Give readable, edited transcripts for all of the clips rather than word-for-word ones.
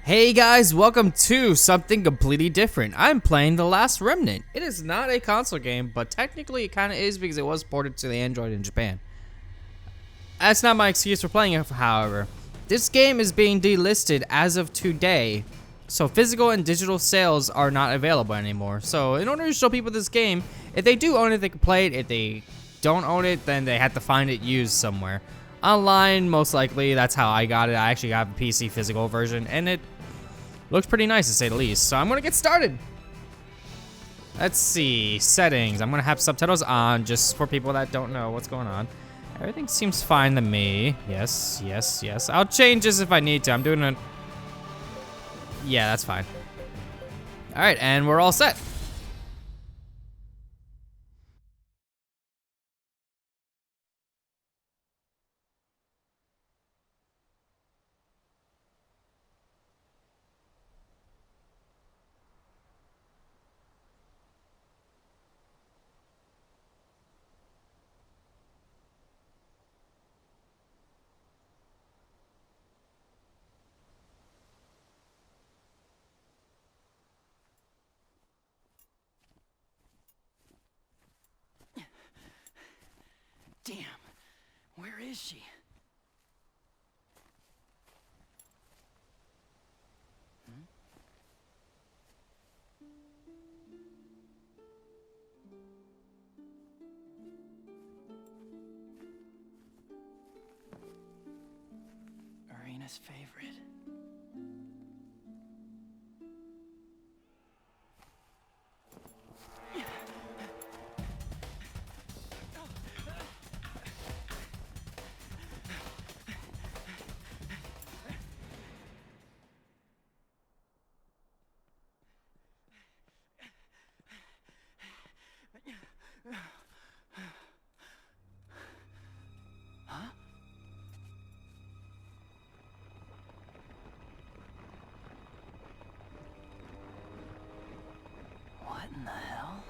Hey guys, welcome to something completely different. I'm playing The Last Remnant. It is not a console game, but technically it kind of is because it was ported to the Android in Japan. That's not my excuse for playing it, however. This game is being delisted as of today, so physical and digital sales are not available anymore. So in order to show people this game, if they do own it, they can play it. If they don't own it, then they have to find it used somewhere. Online, most likely, that's how I got it. I actually have a PC physical version, and it looks pretty nice to say the least. So I'm gonna get started. Let's see, settings. I'm gonna have subtitles on just for people that don't know what's going on. Everything seems fine to me. Yes, yes, yes. I'll change this if I need to. I'm doing a... Yeah, that's fine. All right, and we're all set. Damn, where is she? Arena's favorite. Huh? What in the hell?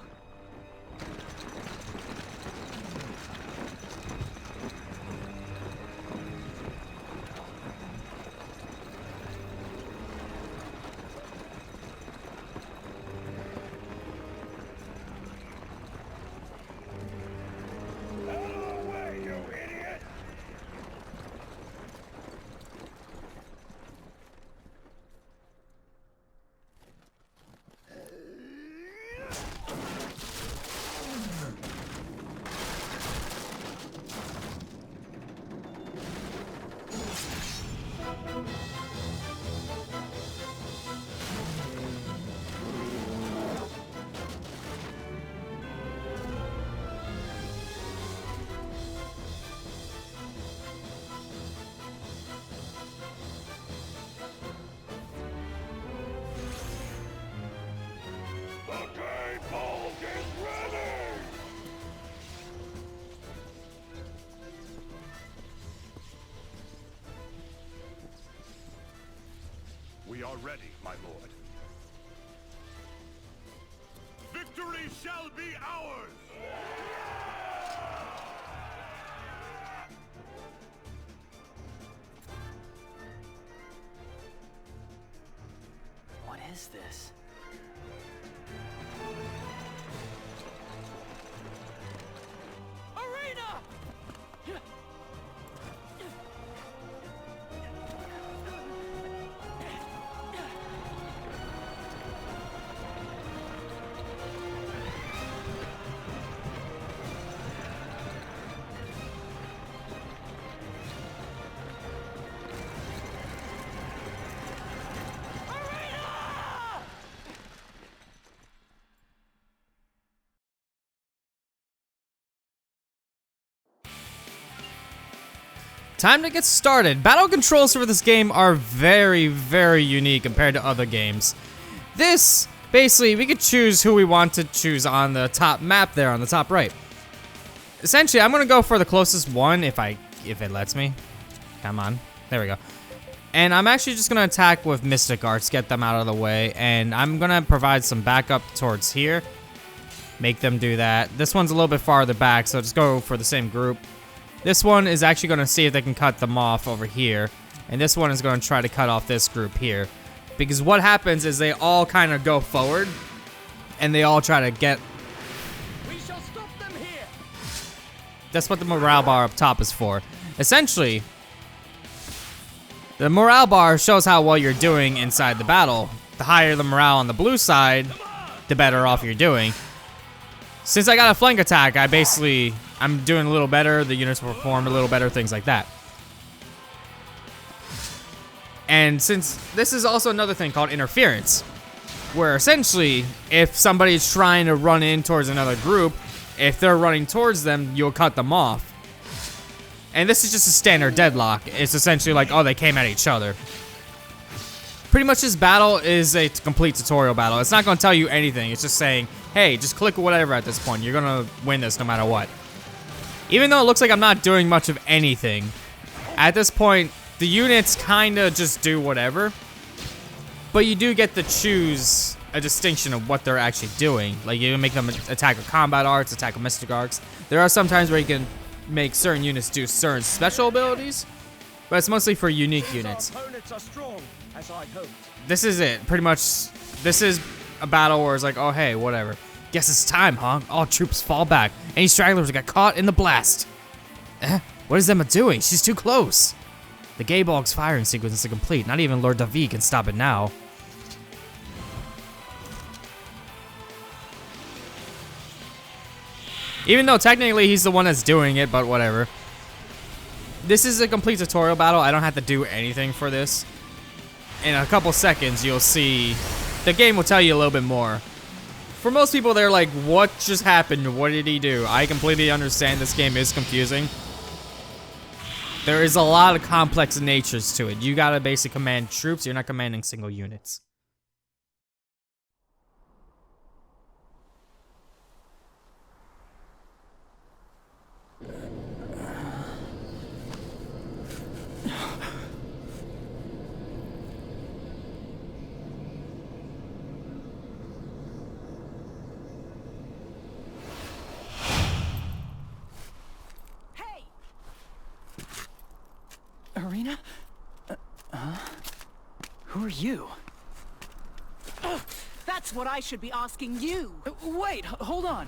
We are ready, my lord. Victory shall be ours! What is this? Arena! Time to get started. Battle controls for this game are very, very unique compared to other games. This, basically, we could choose who we want to choose on the top map there on the top right. Essentially, I'm gonna go for the closest one if it lets me. Come on. There we go. And I'm actually just gonna attack with Mystic Arts, get them out of the way, and I'm gonna provide some backup towards here. Make them do that. This one's a little bit farther back, so just go for the same group. This one is actually going to see if they can cut them off over here. And this one is going to try to cut off this group here. Because what happens is they all kind of go forward, and they all try to get. We shall stop them here. That's what the morale bar up top is for. Essentially, the morale bar shows how well you're doing inside the battle. The higher the morale on the blue side, the better off you're doing. Since I got a flank attack, I'm doing a little better. The units perform a little better, things like that. And since this is also another thing called interference, where essentially, if somebody's trying to run in towards another group, if they're running towards them, you'll cut them off. And this is just a standard deadlock. It's essentially like, oh, they came at each other. Pretty much this battle is a complete tutorial battle. It's not going to tell you anything. It's just saying, hey, just click whatever at this point. You're going to win this no matter what. Even though it looks like I'm not doing much of anything, at this point, the units kind of just do whatever. But you do get to choose a distinction of what they're actually doing. Like, you can make them attack with combat arts, attack with mystic arcs. There are some times where you can make certain units do certain special abilities, but it's mostly for unique units. Our opponents are strong, as I hoped. This is it. Pretty much, this is a battle where it's like, oh, hey, whatever. Guess it's time, huh? All troops fall back. Any stragglers got caught in the blast. What is Emma doing? She's too close. The Gaybog's firing sequence is complete. Not even Lord David can stop it now. Even though technically he's the one that's doing it, but whatever. This is a complete tutorial battle. I don't have to do anything for this. In a couple seconds, you'll see the game will tell you a little bit more. For most people, they're like, what just happened? What did he do? I completely understand this game is confusing. There is a lot of complex natures to it. You gotta basically command troops. You're not commanding single units. Arena? Who are you? That's what I should be asking you. Wait, hold on.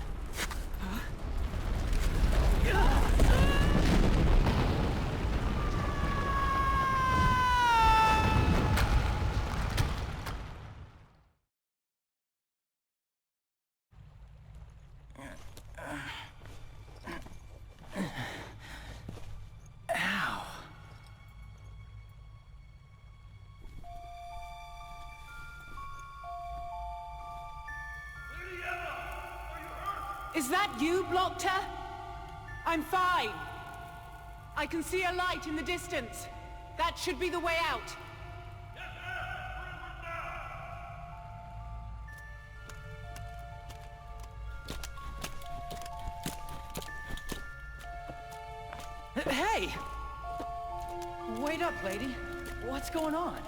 Is that you, Blockter? I'm fine. I can see a light in the distance. That should be the way out. Hey! Wait up, lady. What's going on?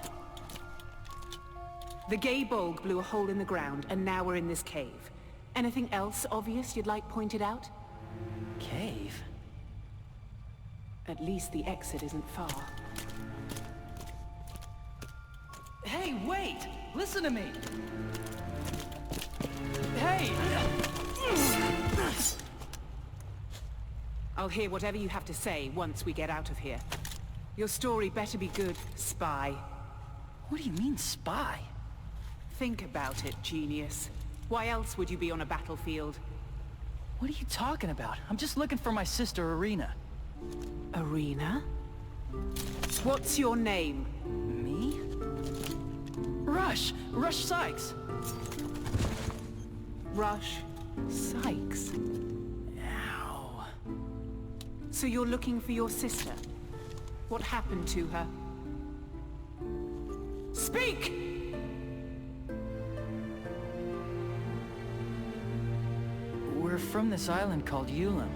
The Gaybog blew a hole in the ground, and now we're in this cave. Anything else obvious you'd like pointed out? Cave? At least the exit isn't far. Hey, wait! Listen to me! Hey! I'll hear whatever you have to say once we get out of here. Your story better be good, spy. What do you mean, spy? Think about it, genius. Why else would you be on a battlefield? What are you talking about? I'm just looking for my sister, Arena. Arena? What's your name? Me? Rush! Rush Sykes! Rush Sykes. Ow. So you're looking for your sister? What happened to her? Speak! We're from this island called Ulam.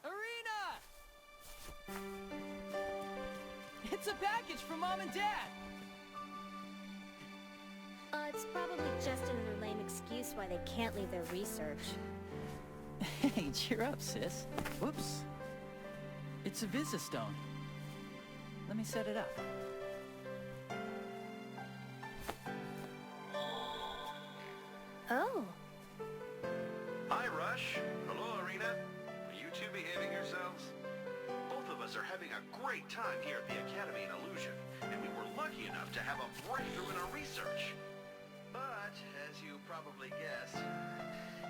Arena! It's a package from Mom and Dad! probably just another lame excuse why they can't leave their research. Hey, cheer up, sis. Whoops. It's a Visa stone. Let me set it up. Oh. Hi, Rush. Hello, Arena. Are you two behaving yourselves? Both of us are having a great time here at the Academy in Illusion, and we were lucky enough to have a breakthrough in our research. But, as you probably guessed,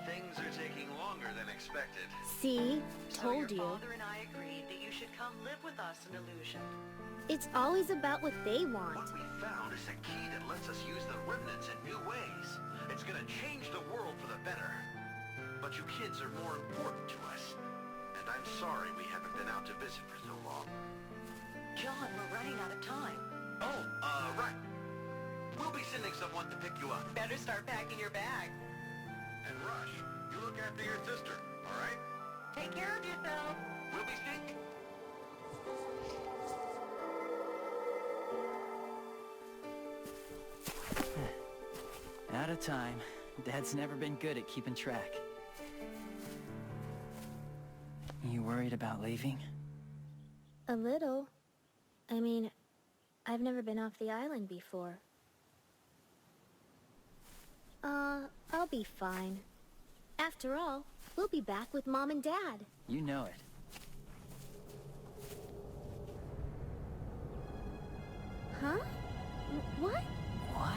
things are taking longer than expected. See? Told So your you. father and I agreed that you should come live with us in Illusion. It's always about what they want. What we found is a key that lets us use the remnants in new ways. It's gonna change the world for the better. But you kids are more important to us. And I'm sorry we haven't been out to visit for so long. John, we're running out of time. Oh, right. We'll be sending someone to pick you up. Better start packing your bag. And Rush, you look after your sister, all right? Take care of yourself. We'll be seeing... Out of time. Dad's never been good at keeping track. You worried about leaving? A little. I mean, I've never been off the island before. I'll be fine. After all, we'll be back with Mom and Dad. You know it. Huh? What? What?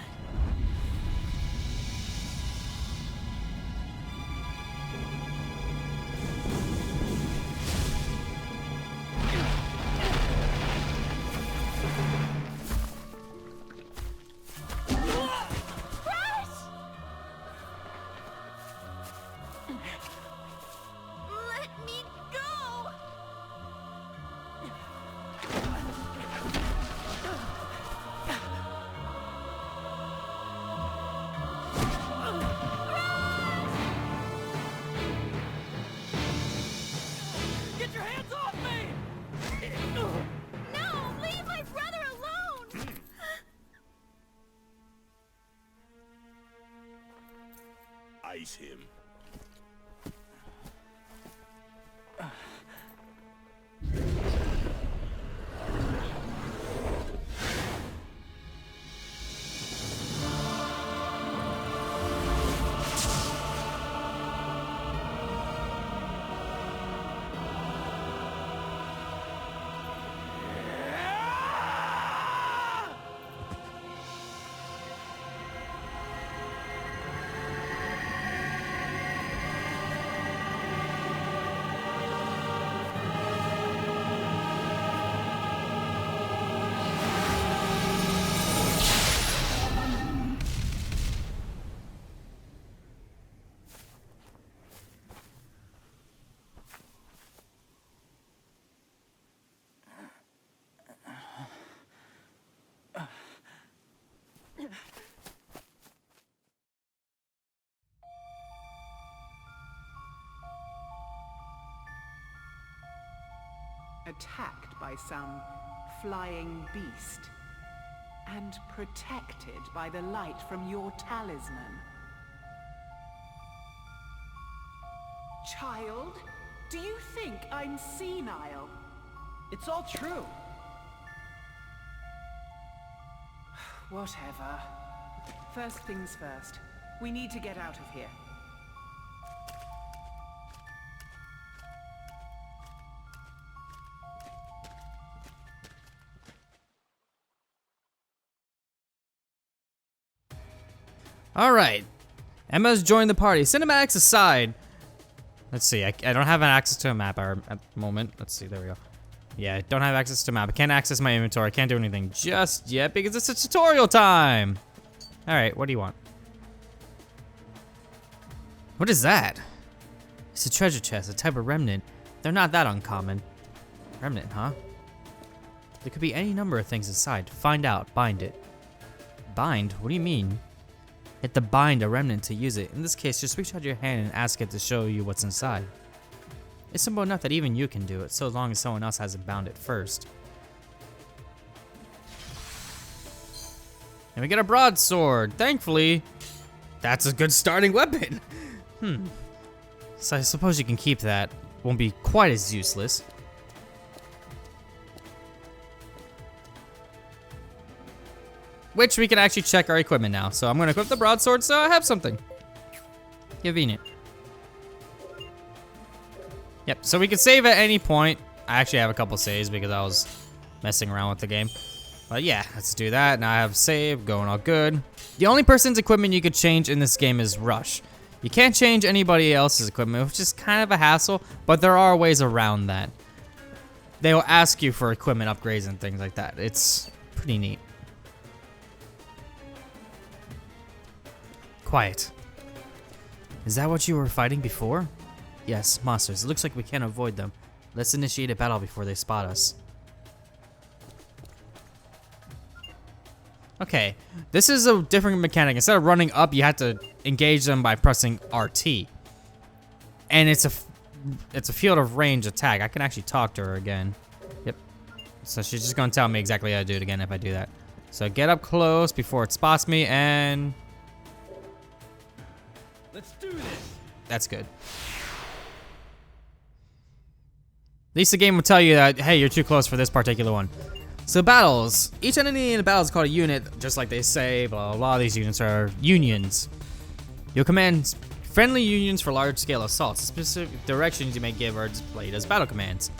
Let me go! Get your hands off me! No! Leave my brother alone! Ice him. Attacked by some flying beast. And protected by the light from your talisman. Child, do you think I'm senile? It's all true. Whatever. First things first. We need to get out of here. All right. Emma's joined the party. Cinematics aside. Let's see. I don't have access to a map at the moment. Let's see. There we go. Yeah, I don't have access to a map. I can't access my inventory. I can't do anything just yet because it's a tutorial time. All right. What do you want? What is that? It's a treasure chest, a type of remnant. They're not that uncommon. Remnant, huh? There could be any number of things inside. Find out. Bind it. Bind? What do you mean? Hit the bind a remnant to use it. In this case, just reach out your hand and ask it to show you what's inside. It's simple enough that even you can do it, so long as someone else hasn't bound it first. And we get a broadsword. Thankfully, that's a good starting weapon. So I suppose you can keep that. Won't be quite as useless. Which we can actually check our equipment now. So I'm gonna equip the broadsword so I have something. Convenient. Yep, so we can save at any point. I actually have a couple saves because I was messing around with the game. But yeah, let's do that. Now I have save, going all good. The only person's equipment you could change in this game is Rush. You can't change anybody else's equipment, which is kind of a hassle, but there are ways around that. They will ask you for equipment upgrades and things like that. It's pretty neat. Quiet. Is that what you were fighting before? Yes, monsters. It looks like we can't avoid them. Let's initiate a battle before they spot us. Okay, this is a different mechanic. Instead of running up, you have to engage them by pressing RT. And it's a field of range attack. I can actually talk to her again. Yep. So she's just gonna tell me exactly how to do it again if I do that. So get up close before it spots me, and Let's do this. that's good. At least the game will tell you that, hey, you're too close for this particular one. So battles. Each entity in a battle is called a unit, just like they say, blah, blah, blah. These units are unions. You'll command friendly unions for large-scale assaults. Specific directions you may give are displayed as battle commands.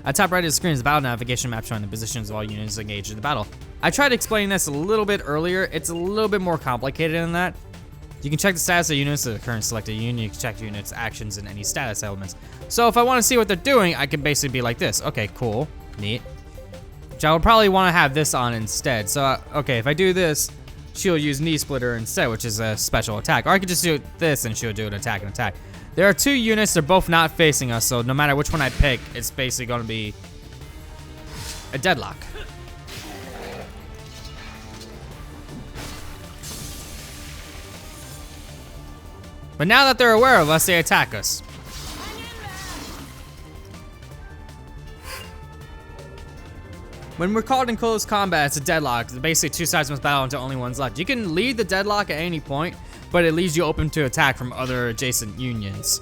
At top right of the screen is the battle navigation map showing the positions of all units engaged in the battle. I tried explaining this a little bit earlier. It's a little bit more complicated than that. You can check the status of units of the current selected union. You can check units' actions and any status elements. So if I want to see what they're doing, I can basically be like this. Okay, cool, neat. Which I would probably want to have this on instead. So, okay, if I do this, she'll use Knee Splitter instead, which is a special attack. Or I could just do this and she'll do an attack and attack. There are two units, they're both not facing us, so no matter which one I pick, it's basically going to be a deadlock. But now that they're aware of us, they attack us. When we're caught in close combat, it's a deadlock. Basically, two sides must battle until only one's left. You can lead the deadlock at any point, but it leaves you open to attack from other adjacent unions.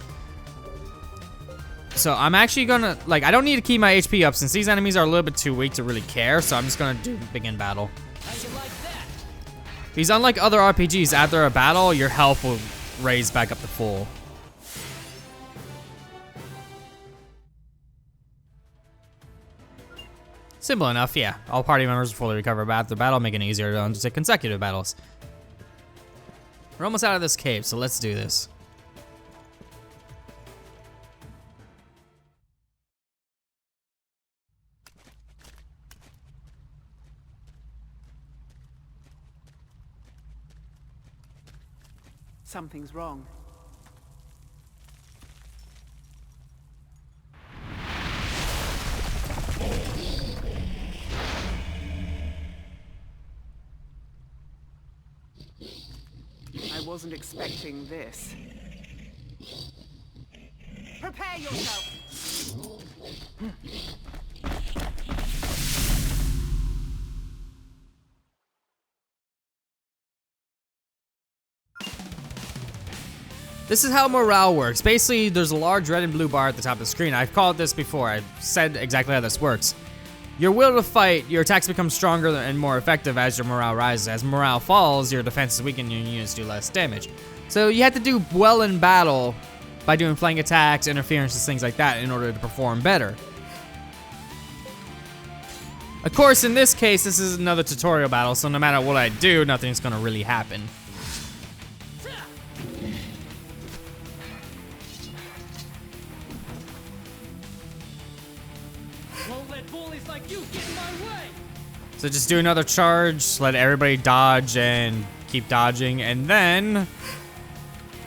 So I'm actually gonna, like, I don't need to keep my HP up since these enemies are a little bit too weak to really care, so I'm just gonna do begin battle. Because unlike other RPGs, after a battle, your health will raise back up to full. Simple enough, yeah. All party members will fully recover after the battle, making it easier to undertake consecutive battles. We're almost out of this cave, so let's do this. Something's wrong. I wasn't expecting this. Prepare yourself! This is how morale works. Basically, there's a large red and blue bar at the top of the screen. I've called this before. I've said exactly how this works. Your will to fight, your attacks become stronger and more effective as your morale rises. As morale falls, your defenses weaken and your units do less damage. So you have to do well in battle by doing flank attacks, interferences, things like that in order to perform better. Of course, in this case, this is another tutorial battle, so no matter what I do, nothing's gonna really happen. Won't let bullies like you get in my way. So just do another charge, let everybody dodge and keep dodging, and then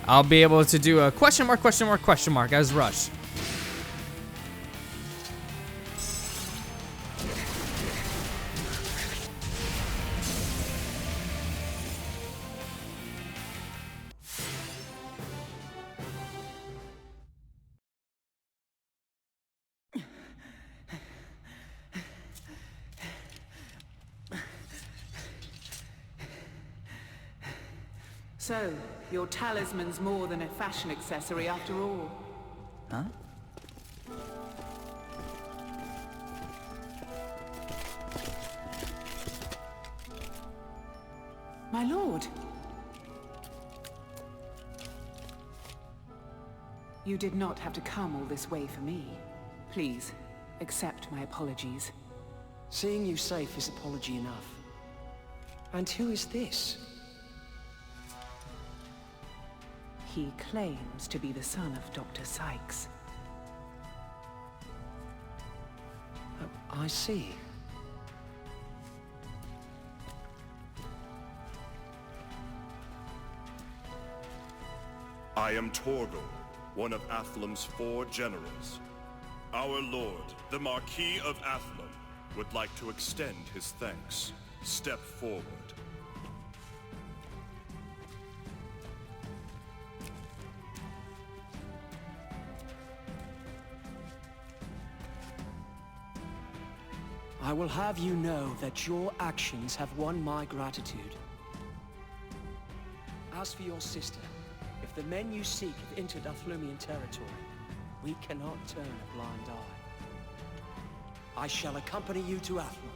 I'll be able to do a question mark, question mark, question mark as rush. So, your talisman's more than a fashion accessory after all. Huh? My lord. You did not have to come all this way for me. Please, accept my apologies. Seeing you safe is apology enough. And who is this? He claims to be the son of Dr. Sykes. Oh, I see. I am Torgal, one of Athlum's 4 generals. Our lord, the Marquis of Athlum, would like to extend his thanks. Step forward. I will have you know that your actions have won my gratitude. As for your sister, if the men you seek have entered Athlumian territory, we cannot turn a blind eye. I shall accompany you to Athlum.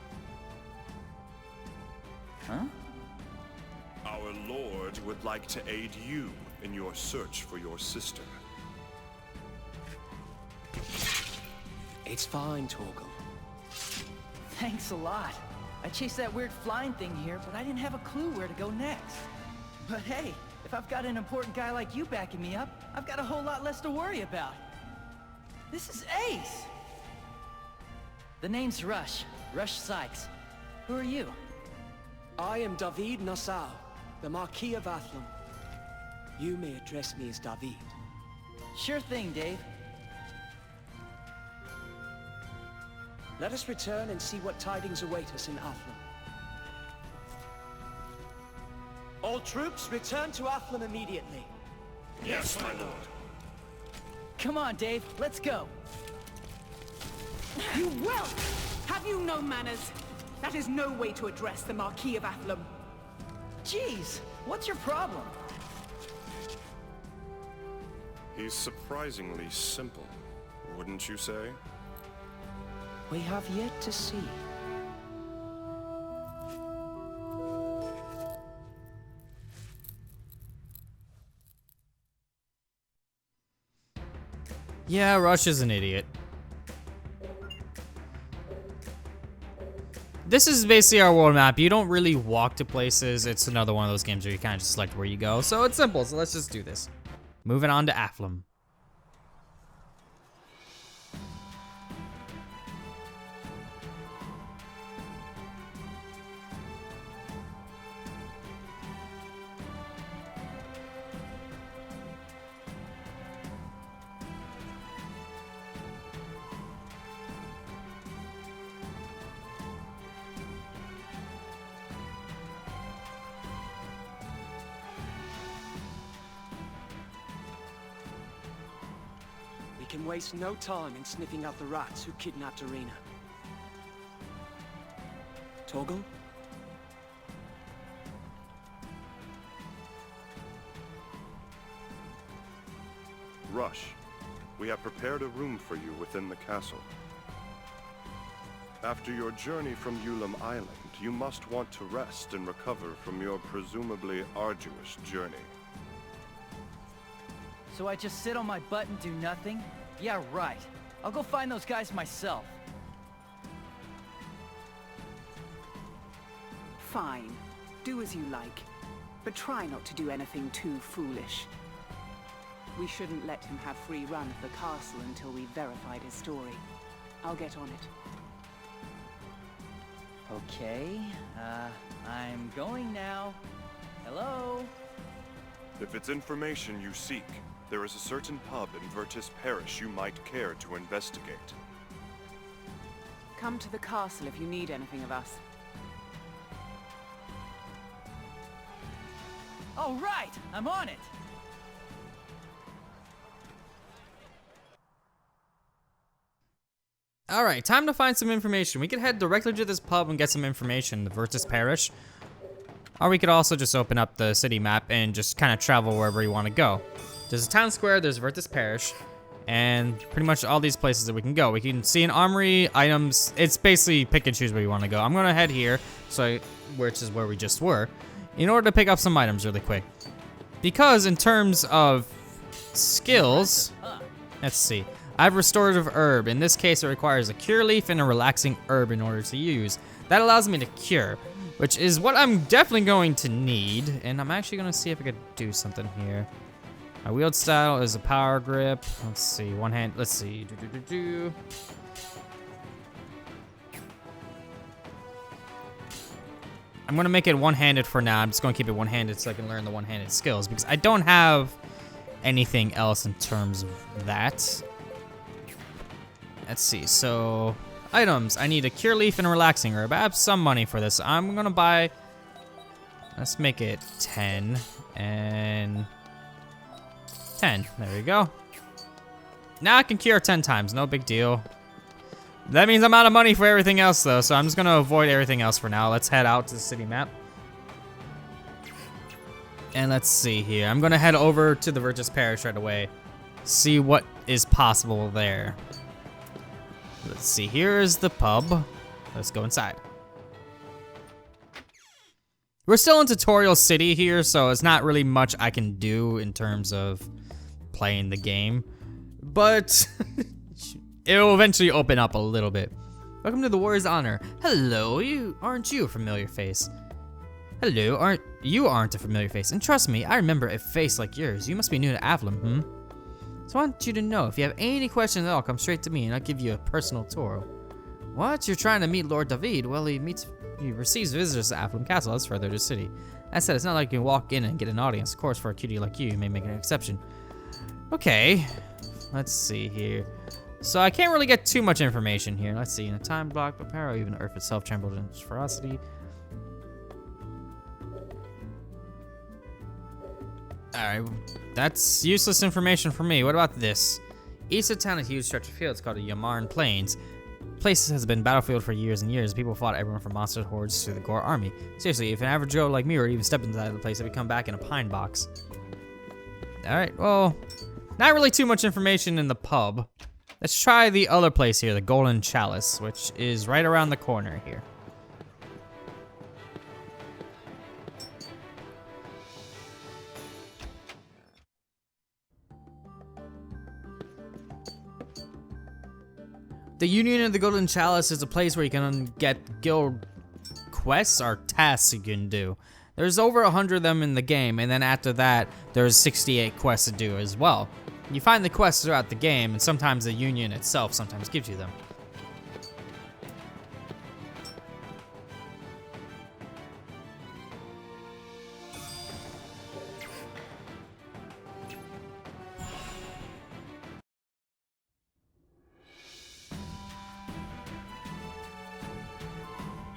Huh? Our lord would like to aid you in your search for your sister. It's fine, Torgal. Thanks a lot. I chased that weird flying thing here, but I didn't have a clue where to go next. But hey, if I've got an important guy like you backing me up, I've got a whole lot less to worry about. This is ace! The name's Rush. Rush Sykes. Who are you? I am David Nassau, the Marquis of Athlum. You may address me as David. Sure thing, Dave. Let us return and see what tidings await us in Athlum. All troops, return to Athlum immediately. Yes, my lord. Come on, Dave. Let's go. You will! Have you no manners? That is no way to address the Marquis of Athlum. Jeez, what's your problem? He's surprisingly simple, wouldn't you say? We have yet to see. Yeah, Rush is an idiot. This is basically our world map. You don't really walk to places. It's another one of those games where you kind of just select where you go. So it's simple. So let's just do this. Moving on to Athlum. We can waste no time in sniffing out the rats who kidnapped Arena. Torgal? Rush, we have prepared a room for you within the castle. After your journey from Ulam Island, you must want to rest and recover from your presumably arduous journey. So I just sit on my butt and do nothing? Yeah, right. I'll go find those guys myself. Fine. Do as you like. But try not to do anything too foolish. We shouldn't let him have free run of the castle until we've verified his story. I'll get on it. Okay, I'm going now. Hello? If it's information you seek, there is a certain pub in Virtus Parish you might care to investigate. Come to the castle if you need anything of us. All right, I'm on it. Alright, time to find some information. We could head directly to this pub and get some information, the Virtus Parish. Or we could also just open up the city map and just kind of travel wherever you want to go. There's a town square, there's Virtus Parish, and pretty much all these places that we can go. We can see an armory, items. It's basically pick and choose where you want to go. I'm going to head here, which is where we just were, in order to pick up some items really quick. Because in terms of skills, let's see. I have restorative herb. In this case, it requires a cure leaf and a relaxing herb in order to use. That allows me to cure, which is what I'm definitely going to need. And I'm actually going to see if I could do something here. My wield style is a power grip. Let's see, one hand. Let's see. I'm going to make it one-handed for now. I'm just going to keep it one-handed so I can learn the one-handed skills because I don't have anything else in terms of that. Let's see. So, items. I need a cure leaf and a relaxing herb. I have some money for this. I'm going to buy... Let's make it 10 and 10. There we go. Now I can cure 10 times. No big deal. That means I'm out of money for everything else, though, so I'm just going to avoid everything else for now. Let's head out to the city map. And let's see here. I'm going to head over to the Virtus Parish right away. See what is possible there. Let's see. Here's the pub. Let's go inside. We're still in Tutorial City here, so it's not really much I can do in terms of playing the game. But... it will eventually open up a little bit. Welcome to the Warrior's Honor. Hello, aren't you a familiar face? Hello, aren't a familiar face. And trust me, I remember a face like yours. You must be new to Avlum, So I want you to know, if you have any questions at all, come straight to me and I'll give you a personal tour. What? You're trying to meet Lord David? Well, he receives visitors to Avlum Castle. That's further to the city. That said, it's not like you can walk in and get an audience. Of course, for a cutie like you may make an exception. Okay, let's see here. So I can't really get too much information here. Let's see, in a time block, Paparo, even Earth itself trembled in its ferocity. Alright, that's useless information for me. What about this? East of town, a huge stretch of fields called the Yamarn Plains. Place has been battlefield for years and years. People fought everyone from monster hordes to the Gore army. Seriously, if an average Joe like me were to even step inside the place, I'd come back in a pine box. Alright, well, not really too much information in the pub. Let's try the other place here, the Golden Chalice, which is right around the corner here. The Union of the Golden Chalice is a place where you can get guild quests or tasks you can do. There's over 100 of them in the game, and then after that, there's 68 quests to do as well. You find the quests throughout the game, and sometimes the Union itself sometimes gives you them.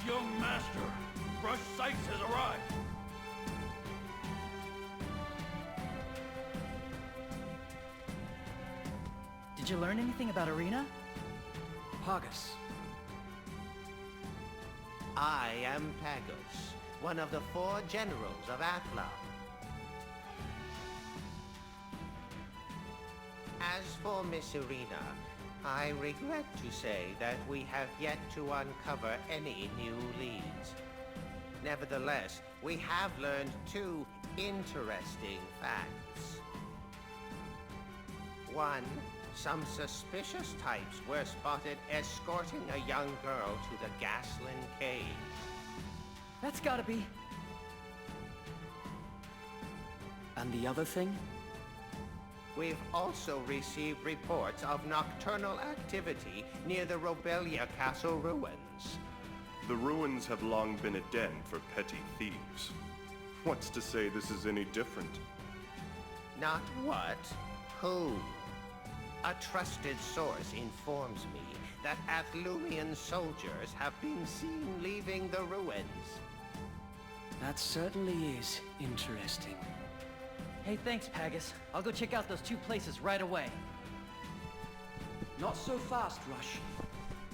Young master, Rush Sykes has arrived. Did you learn anything about Arena? Pagus. I am Pagus, one of the 4 generals of Athlon. As for Miss Arena, I regret to say that we have yet to uncover any new leads. Nevertheless, we have learned 2 interesting facts. 1. Some suspicious types were spotted escorting a young girl to the Gaslin Cave. That's gotta be... And the other thing? We've also received reports of nocturnal activity near the Robelia Castle ruins. The ruins have long been a den for petty thieves. What's to say this is any different? Not what, who. A trusted source informs me that Athlumian soldiers have been seen leaving the ruins. That certainly is interesting. Hey, thanks, Pagus. I'll go check out those 2 places right away. Not so fast, Rush.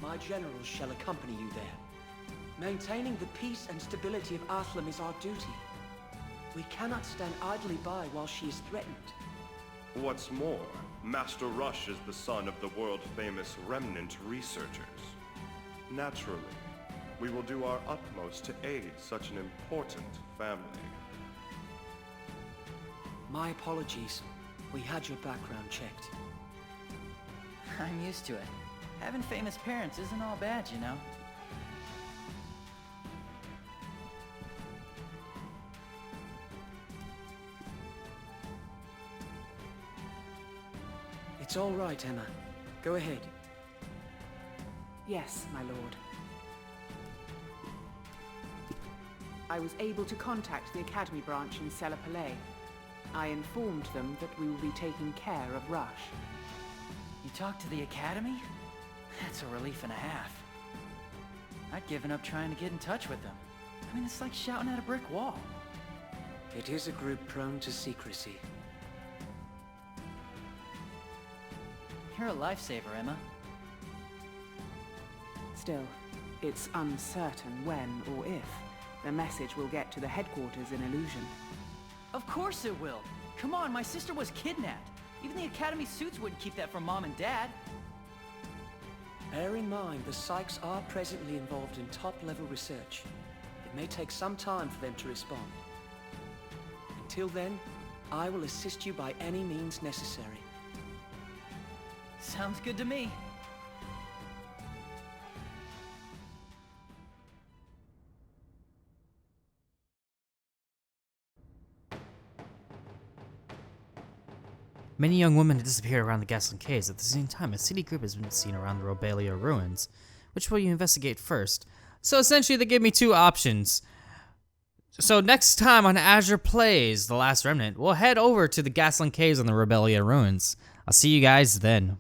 My generals shall accompany you there. Maintaining the peace and stability of Athlum is our duty. We cannot stand idly by while she is threatened. What's more, Master Rush is the son of the world-famous Remnant researchers. Naturally, we will do our utmost to aid such an important family. My apologies. We had your background checked. I'm used to it. Having famous parents isn't all bad, you know. It's all right, Emma. Go ahead. Yes, my lord. I was able to contact the Academy branch in Cella Palais. I informed them that we will be taking care of Rush. You talked to the Academy? That's a relief and a half. I'd given up trying to get in touch with them. I mean, it's like shouting at a brick wall. It is a group prone to secrecy. You're a lifesaver, Emma. Still, it's uncertain when or if the message will get to the headquarters in Illusion. Of course it will. Come on, my sister was kidnapped. Even the Academy suits wouldn't keep that from Mom and Dad. Bear in mind, the Sykes are presently involved in top-level research. It may take some time for them to respond. Until then, I will assist you by any means necessary. Sounds good to me. Many young women have disappeared around the Gasland Caves. At the same time, a city group has been seen around the Robelia ruins. Which will you investigate first? So essentially, they gave me two options. So next time on Azure Plays The Last Remnant, we'll head over to the Gasland Caves on the Robelia ruins. I'll see you guys then.